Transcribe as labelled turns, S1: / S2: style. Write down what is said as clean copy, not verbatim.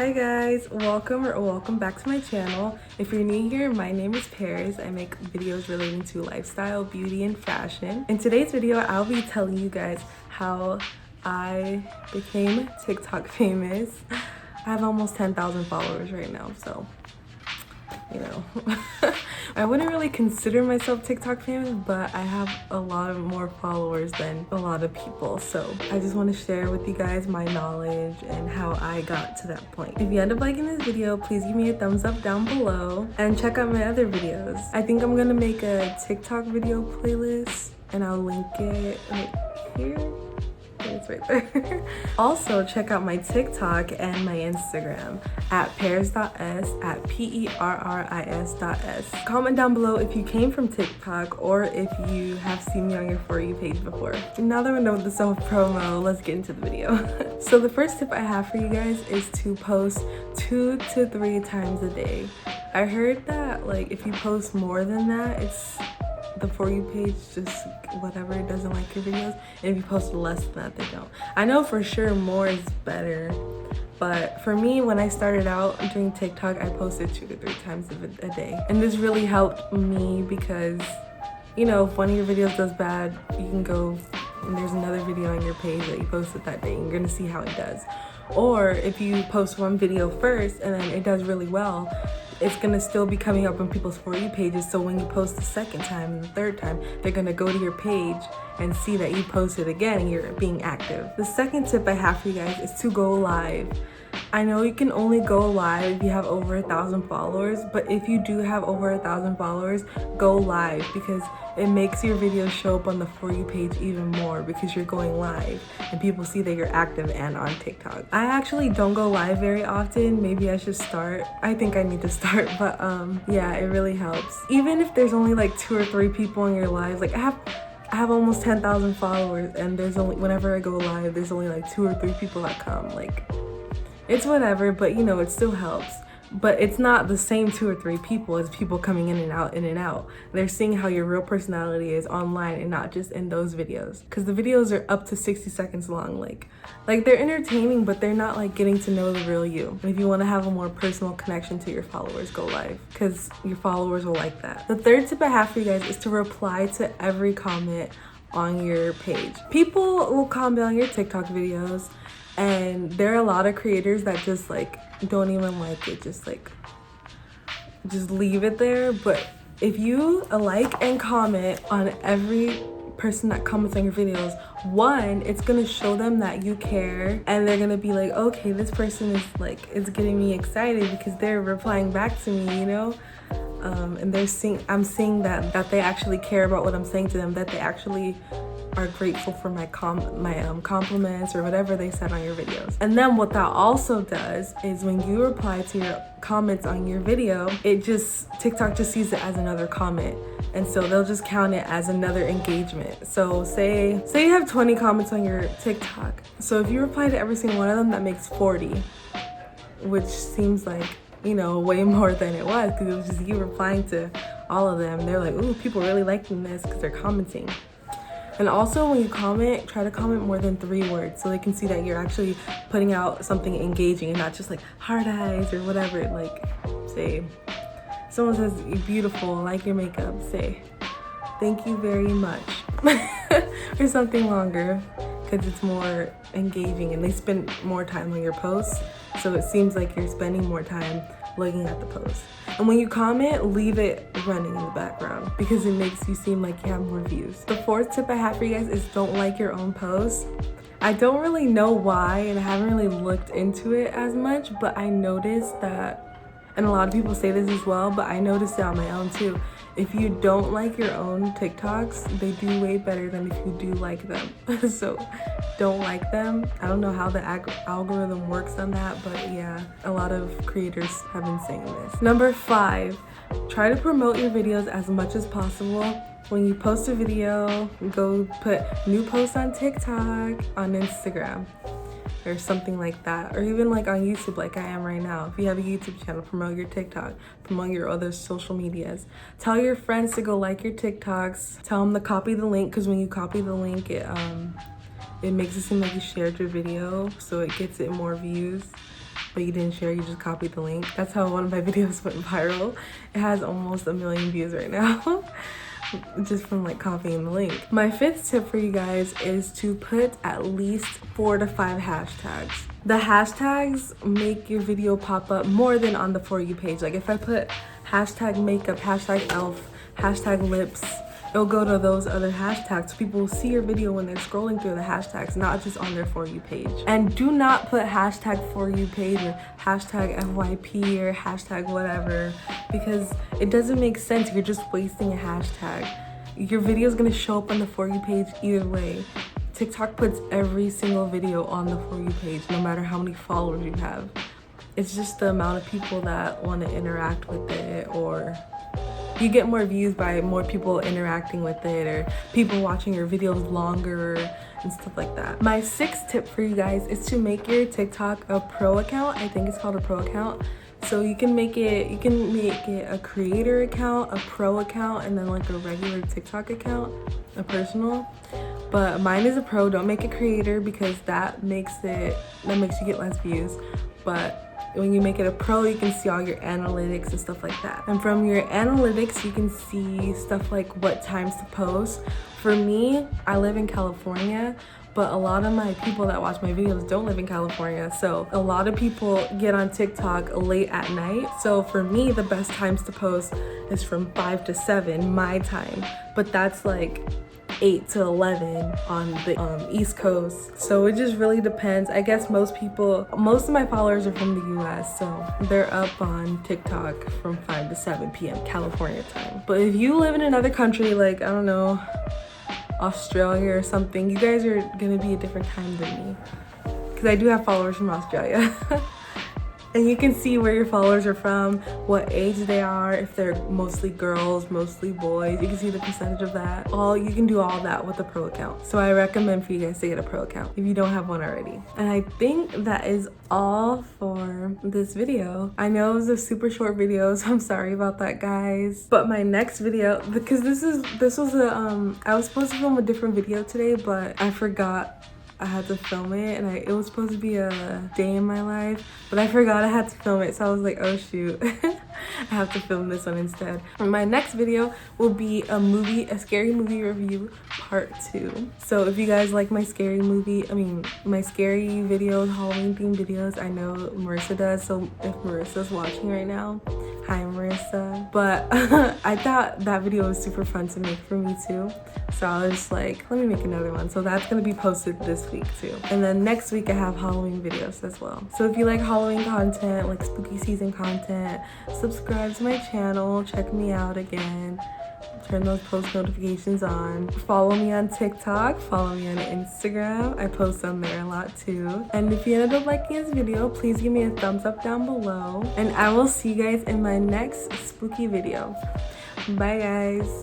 S1: Hi guys, welcome back to my channel. If you're new here, my name is Paris. I make videos relating to lifestyle, beauty, and fashion. In today's video, I'll be telling you guys how I became TikTok famous. I have almost 10,000 followers right now, so you know. I wouldn't really consider myself TikTok famous, but I have a lot more followers than a lot of people. So I just want to share with you guys my knowledge and how I got to that point. If you end up liking this video, please give me a thumbs up down below and check out my other videos. I think I'm gonna make a TikTok video playlist and I'll link it right here. It's right there. Also, check out my TikTok and my Instagram at Paris.s, at PERRIS.s. Comment down below if you came from TikTok or if you have seen me on your For You page before. Now that we know the self-promo, let's get into the video. So the first tip I have for you guys is to post 2 to 3 times a day. I heard that like if you post more than that, it's the For You page just whatever, it doesn't like your videos, and if you post less than that, they don't. I know for sure more is better, but for me, when I started out doing TikTok, I posted 2 to 3 times a day, and this really helped me because, you know, if one of your videos does bad, you can go and there's another video on your page that you posted that day and you're gonna see how it does. Or if you post one video first and then it does really well, it's gonna still be coming up on people's For You pages, so when you post the second time and the third time, they're gonna go to your page and see that you posted again and you're being active. The second tip I have for you guys is to go live. I know you can only go live if you have over 1,000 followers, but if you do have over 1,000 followers, go live because it makes your video show up on the For You page even more because you're going live and people see that you're active and on TikTok. I actually don't go live very often. Maybe I should start. I think I need to start, but yeah, it really helps. Even if there's only like 2 or 3 people in your lives, like I have almost 10,000 followers and there's only, whenever I go live, there's only like 2 or 3 people that come. Like, it's whatever, but you know, it still helps. But it's not the same 2 or 3 people as people coming in and out, in and out. They're seeing how your real personality is online and not just in those videos. Because the videos are up to 60 seconds long. Like they're entertaining, but they're not like getting to know the real you. And if you want to have a more personal connection to your followers, go live. Because your followers will like that. The third tip I have for you guys is to reply to every comment on your page. People will comment on your TikTok videos, and there are a lot of creators that just like don't even like it, just leave it there. But if you like and comment on every person that comments on your videos, one, it's gonna show them that you care and they're gonna be like, okay, this person is like, it's getting me excited because they're replying back to me, you know. And I'm seeing that they actually care about what I'm saying to them, that they actually are grateful for my compliments or whatever they said on your videos. And then what that also does is when you reply to your comments on your video, TikTok just sees it as another comment. And so they'll just count it as another engagement. So say you have 20 comments on your TikTok. So if you reply to every single one of them, that makes 40, which seems like, you know, way more than it was because it was just you replying to all of them. They're like, ooh, people really liking this because they're commenting. And also when you comment, try to comment more than 3 words so they can see that you're actually putting out something engaging and not just like hard eyes or whatever. Like, say, someone says, you're beautiful, I like your makeup, say, thank you very much. Or something longer because it's more engaging and they spend more time on your posts. So it seems like you're spending more time looking at the post. And when you comment, leave it running in the background because it makes you seem like you have more views. The fourth tip I have for you guys is don't like your own posts. I don't really know why and I haven't really looked into it as much, but I noticed that, and a lot of people say this as well, but I noticed it on my own too. If you don't like your own TikToks, they do way better than if you do like them. So don't like them. I don't know how the algorithm works on that, but yeah, a lot of creators have been saying this. Number 5, try to promote your videos as much as possible. When you post a video, go put new posts on TikTok, on Instagram, or something like that, or even like on YouTube like I am right now. If you have a YouTube channel, promote your TikTok, promote your other social medias. Tell your friends to go like your TikToks. Tell them to copy the link because when you copy the link, it makes it seem like you shared your video, so it gets it more views. but you didn't share, you just copied the link. That's how one of my videos went viral. It has almost 1 million views right now. Just from like copying the link. My 5th tip for you guys is to put at least 4 to 5 hashtags. The hashtags make your video pop up more than on the For You page. Like if I put hashtag makeup, hashtag elf, hashtag lips, it'll go to those other hashtags. So people will see your video when they're scrolling through the hashtags, not just on their For You page. And do not put hashtag For You page or hashtag FYP or hashtag whatever, because it doesn't make sense. You're just wasting a hashtag. Your video is gonna show up on the For You page either way. TikTok puts every single video on the For You page, no matter how many followers you have. It's just the amount of people that want to interact with it, or you get more views by more people interacting with it, or people watching your videos longer and stuff like that. My 6th tip for you guys is to make your TikTok a pro account. I think it's called a pro account. So you can make it a creator account, a pro account, and then like a regular TikTok account, a personal. But mine is a pro. Don't make a creator, because that makes you get less views. But when you make it a pro, you can see all your analytics and stuff like that. And from your analytics, you can see stuff like what times to post. For me, I live in California, but a lot of my people that watch my videos don't live in California. So a lot of people get on TikTok late at night. So for me, the best times to post is from 5 to 7, my time. But that's like 8 to 11 on the East Coast. So it just really depends. I guess most of my followers are from the US, so they're up on TikTok from 5 to 7 p.m. California time. But if you live in another country, like, I don't know, Australia or something, you guys are gonna be a different time than me, because I do have followers from Australia. And you can see where your followers are from, what age they are, if they're mostly girls, mostly boys. You can see the percentage of that. You can do all that with a pro account. So I recommend for you guys to get a pro account if you don't have one already. And I think that is all for this video. I know it was a super short video, so I'm sorry about that, guys. But my next video, because I was supposed to film a different video today, but I forgot I had to film it, and it was supposed to be a day in my life, but I forgot I had to film it, so I was like, oh shoot. I have to film this one instead. My next video will be a scary movie review part 2. So if you guys like my scary videos, Halloween themed videos, I know Marissa does, so if Marissa's watching right now, hi Marissa. But I thought that video was super fun to make for me too, so I was just like, let me make another one. So that's gonna be posted this week too, and then next week I have Halloween videos as well. So if you like Halloween content, like spooky season content, subscribe to my channel, check me out again, turn those post notifications on, follow me on TikTok, follow me on Instagram. I post on there a lot too. And if you ended up liking this video, please give me a thumbs up down below, and I will see you guys in my next spooky video. Bye guys.